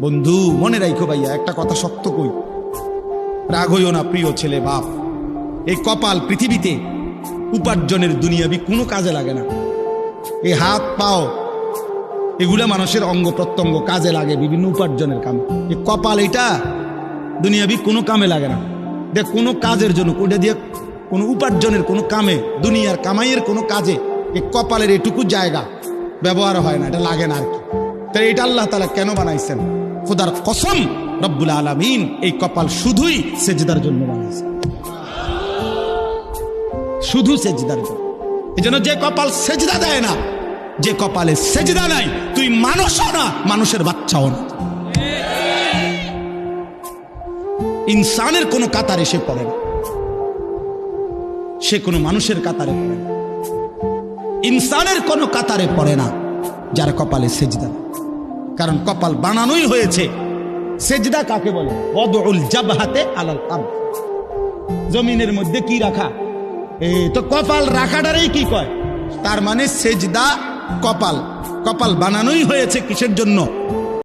বন্ধু মনে রাখো ভাইয়া, একটা কথা শক্ত কই, রাগ হইও না প্রিয় ছেলে বাপ। এই কপাল পৃথিবীতে উপার্জনের দুনিয়াবি কোনো কাজে লাগে না। এই হাত পাও এগুলা মানুষের অঙ্গ প্রত্যঙ্গ কাজে লাগে বিভিন্ন উপার্জনের কামে। এই কপাল এটা দুনিয়াবি কোনো কামে লাগে না। দেখ কোনো কাজের জন্য ওটা দিয়ে কোনো উপার্জনের কোনো কামে, দুনিয়ার কামাইয়ের কোনো কাজে এই কপালের এটুকু জায়গা ব্যবহার হয় না, এটা লাগে না আর কি। তাই এটা আল্লাহ তাআলা কেন বানাইছেন? খোদার কসম রব্বুল আলামিন এই কপাল শুধুই সেজদার জন্য বানাইছেন, শুধু সেজদার জন্য। এই জন্য যে কপাল সেজদা দেয় না, যে কপালে সেজদা নাই, তুই মানুষও না, মানুষের বাচ্চাও না। ইনসানের কোনো কাতারে সে পড়ে না, সে কোনো মানুষের কাতারে পড়ে না। ইনসানের কোনো কাতারে পড়ে না যার কপালে সেজদা। কারণ কপাল বানানোই হয়েছে। সেজদা কাকে বলে? ওয়াদউল জাবহাতে আলাল আরদ, জমিনের মধ্যে কি রাখা, এই তো কপাল রাখাটারই কি কয়। তার মানে সেজদা কপাল, কপাল বানানোই হয়েছে কিসের জন্য?